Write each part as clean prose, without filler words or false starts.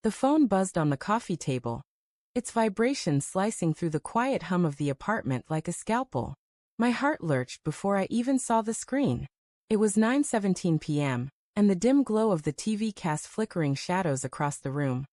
The phone buzzed on the coffee table, its vibration slicing through the quiet hum of the apartment like a scalpel. My heart lurched before I even saw the screen. It was 9:17 p.m., and the dim glow of the TV cast flickering shadows across the room,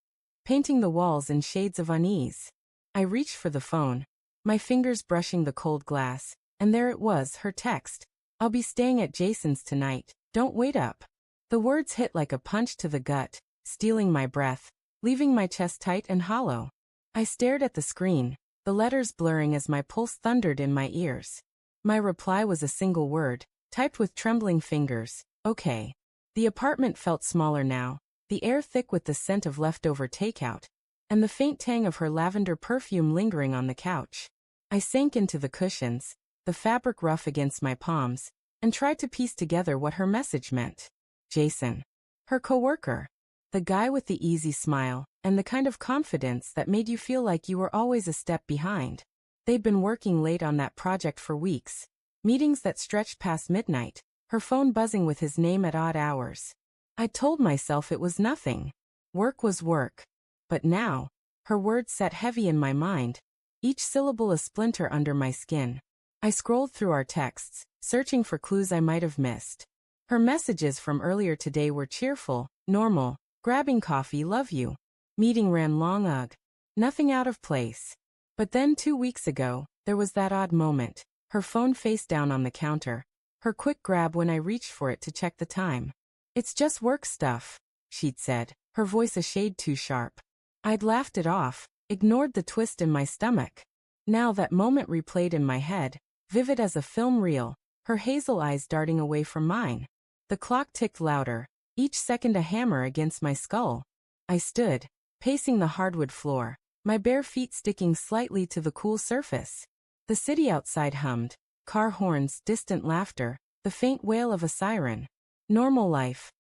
painting the walls in shades of unease. I reached for the phone, my fingers brushing the cold glass, and there it was, her text. "I'll be staying at Jason's tonight, don't wait up." The words hit like a punch to the gut, stealing my breath, leaving my chest tight and hollow. I stared at the screen, the letters blurring as my pulse thundered in my ears. My reply was a single word, typed with trembling fingers, "Okay." The apartment felt smaller now, the air thick with the scent of leftover takeout, and the faint tang of her lavender perfume lingering on the couch. I sank into the cushions, the fabric rough against my palms, and tried to piece together what her message meant. Jason. Her coworker. The guy with the easy smile, and the kind of confidence that made you feel like you were always a step behind. They'd been working late on that project for weeks, meetings that stretched past midnight, her phone buzzing with his name at odd hours. I told myself it was nothing. Work was work. But now, her words sat heavy in my mind, each syllable a splinter under my skin. I scrolled through our texts, searching for clues I might have missed. Her messages from earlier today were cheerful, normal, grabbing coffee, love you. Meeting ran long, ugh. Nothing out of place. But then 2 weeks ago, there was that odd moment, her phone face down on the counter, her quick grab when I reached for it to check the time. "It's just work stuff," she'd said, her voice a shade too sharp. I'd laughed it off, ignored the twist in my stomach. Now that moment replayed in my head, vivid as a film reel, her hazel eyes darting away from mine. The clock ticked louder, each second a hammer against my skull. I stood, pacing the hardwood floor, my bare feet sticking slightly to the cool surface. The city outside hummed, car horns, distant laughter, the faint wail of a siren. Normal life.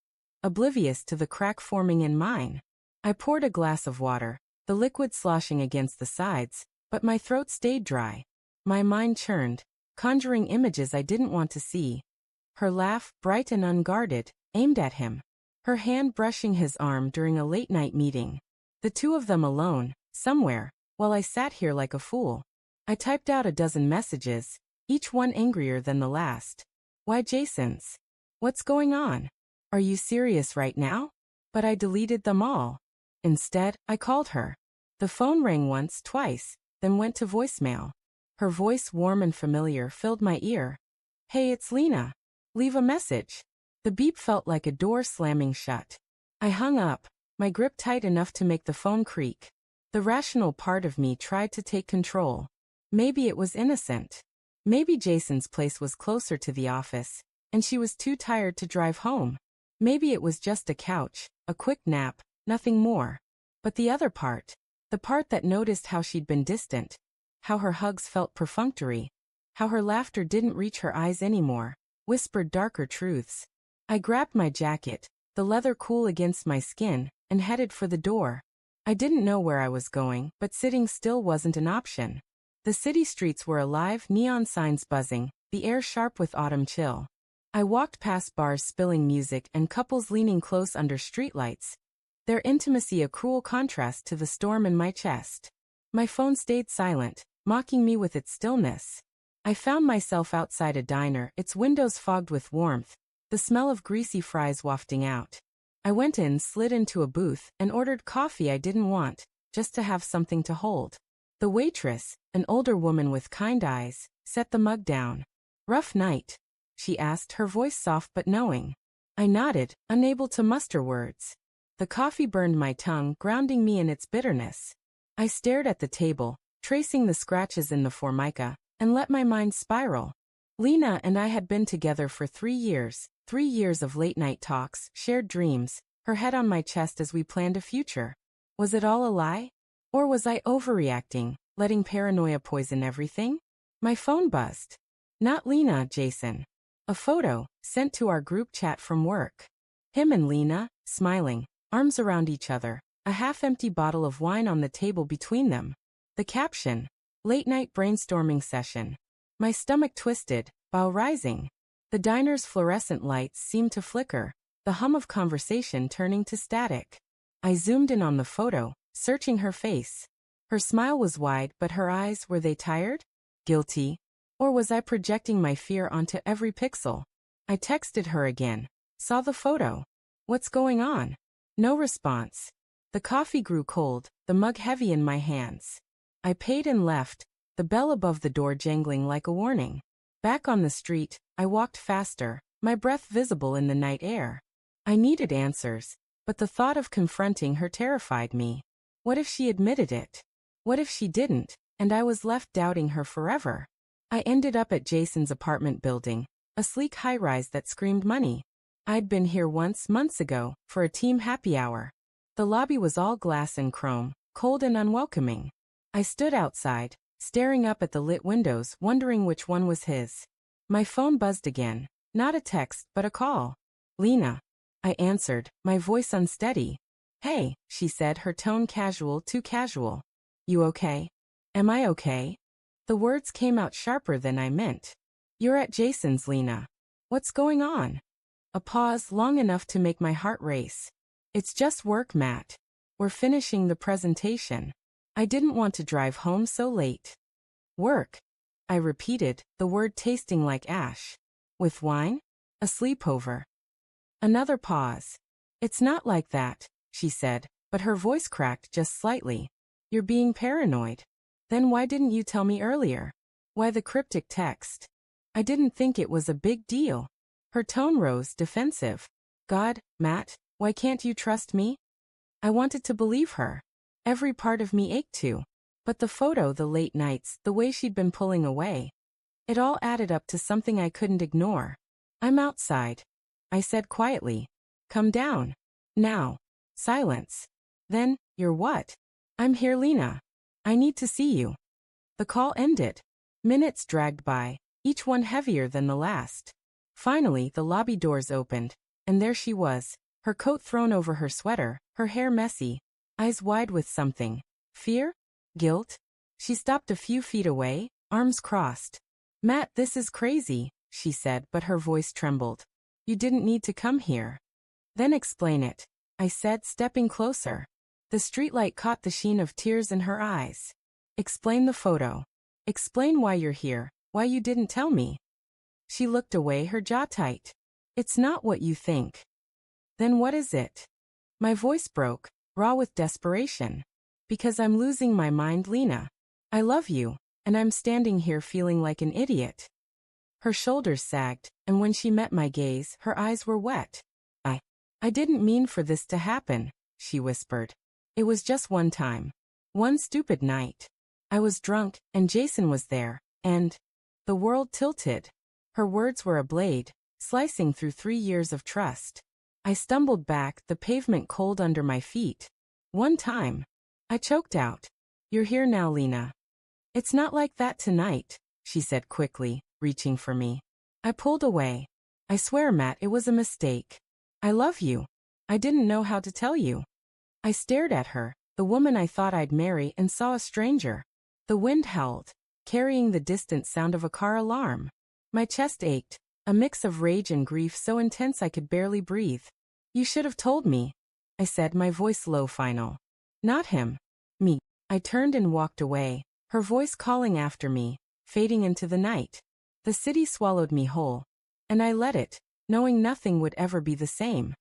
Oblivious to the crack forming in mine. I poured a glass of water, the liquid sloshing against the sides, but my throat stayed dry. My mind churned, conjuring images I didn't want to see. Her laugh, bright and unguarded, aimed at him. Her hand brushing his arm during a late-night meeting. The two of them alone, somewhere, while I sat here like a fool. I typed out a dozen messages, each one angrier than the last. "Why Jason's? What's going on? Are you serious right now?" But I deleted them all. Instead, I called her. The phone rang once, twice, then went to voicemail. Her voice, warm and familiar, filled my ear. "Hey, it's Lena. Leave a message." The beep felt like a door slamming shut. I hung up, my grip tight enough to make the phone creak. The rational part of me tried to take control. Maybe it was innocent. Maybe Jason's place was closer to the office, and she was too tired to drive home. Maybe it was just a couch, a quick nap, nothing more. But the other part, the part that noticed how she'd been distant, how her hugs felt perfunctory, how her laughter didn't reach her eyes anymore, whispered darker truths. I grabbed my jacket, the leather cool against my skin, and headed for the door. I didn't know where I was going, but sitting still wasn't an option. The city streets were alive, neon signs buzzing, the air sharp with autumn chill. I walked past bars spilling music and couples leaning close under streetlights, their intimacy a cruel contrast to the storm in my chest. My phone stayed silent, mocking me with its stillness. I found myself outside a diner, its windows fogged with warmth, the smell of greasy fries wafting out. I went in, slid into a booth, and ordered coffee I didn't want, just to have something to hold. The waitress, an older woman with kind eyes, set the mug down. "Rough night?" she asked, her voice soft but knowing. I nodded, unable to muster words. The coffee burned my tongue, grounding me in its bitterness. I stared at the table, tracing the scratches in the formica, and let my mind spiral. Lena and I had been together for 3 years, 3 years of late-night talks, shared dreams, her head on my chest as we planned a future. Was it all a lie? Or was I overreacting, letting paranoia poison everything? My phone buzzed. Not Lena, Jason. A photo, sent to our group chat from work. Him and Lena, smiling, arms around each other, a half-empty bottle of wine on the table between them. The caption, "Late-night brainstorming session." My stomach twisted, bowel rising. The diner's fluorescent lights seemed to flicker, the hum of conversation turning to static. I zoomed in on the photo, searching her face. Her smile was wide, but her eyes, were they tired? Guilty? Or was I projecting my fear onto every pixel? I texted her again. Saw the photo. What's going on? No response. The coffee grew cold, the mug heavy in my hands. I paid and left, the bell above the door jangling like a warning. Back on the street, I walked faster, my breath visible in the night air. I needed answers, but the thought of confronting her terrified me. What if she admitted it? What if she didn't, and I was left doubting her forever? I ended up at Jason's apartment building, a sleek high-rise that screamed money. I'd been here once, months ago, for a team happy hour. The lobby was all glass and chrome, cold and unwelcoming. I stood outside, staring up at the lit windows, wondering which one was his. My phone buzzed again. Not a text, but a call. Lena. I answered, my voice unsteady. Hey, she said, her tone casual, too casual. You okay? Am I okay? The words came out sharper than I meant. You're at Jason's, Lena. What's going on? A pause long enough to make my heart race. It's just work, Matt. We're finishing the presentation. I didn't want to drive home so late. Work, I repeated, the word tasting like ash. With wine? A sleepover. Another pause. It's not like that, she said, but her voice cracked just slightly. You're being paranoid. Then why didn't you tell me earlier? Why the cryptic text? I didn't think it was a big deal. Her tone rose, defensive. God, Matt, why can't you trust me? I wanted to believe her. Every part of me ached to. But the photo, the late nights, the way she'd been pulling away. It all added up to something I couldn't ignore. I'm outside, I said quietly. Come down. Now. Silence. Then, you're what? I'm here, Lena. I need to see you. The call ended. Minutes dragged by, each one heavier than the last. Finally, the lobby doors opened, and there she was, her coat thrown over her sweater, her hair messy, eyes wide with something. Fear? Guilt? She stopped a few feet away, arms crossed. Matt, this is crazy, she said, but her voice trembled. You didn't need to come here. Then explain it, I said, stepping closer. The streetlight caught the sheen of tears in her eyes. Explain the photo. Explain why you're here, why you didn't tell me. She looked away, her jaw tight. It's not what you think. Then what is it? My voice broke, raw with desperation. Because I'm losing my mind, Lena. I love you, and I'm standing here feeling like an idiot. Her shoulders sagged, and when she met my gaze, her eyes were wet. I didn't mean for this to happen, she whispered. It was just one time. One stupid night. I was drunk, and Jason was there, and the world tilted. Her words were a blade, slicing through 3 years of trust. I stumbled back, the pavement cold under my feet. One time. I choked out. You're here now, Lena. It's not like that tonight, she said quickly, reaching for me. I pulled away. I swear, Matt, it was a mistake. I love you. I didn't know how to tell you. I stared at her, the woman I thought I'd marry, and saw a stranger. The wind howled, carrying the distant sound of a car alarm. My chest ached, a mix of rage and grief so intense I could barely breathe. You should have told me, I said, my voice low, final. Not him. Me. I turned and walked away, her voice calling after me, fading into the night. The city swallowed me whole. And I let it, knowing nothing would ever be the same.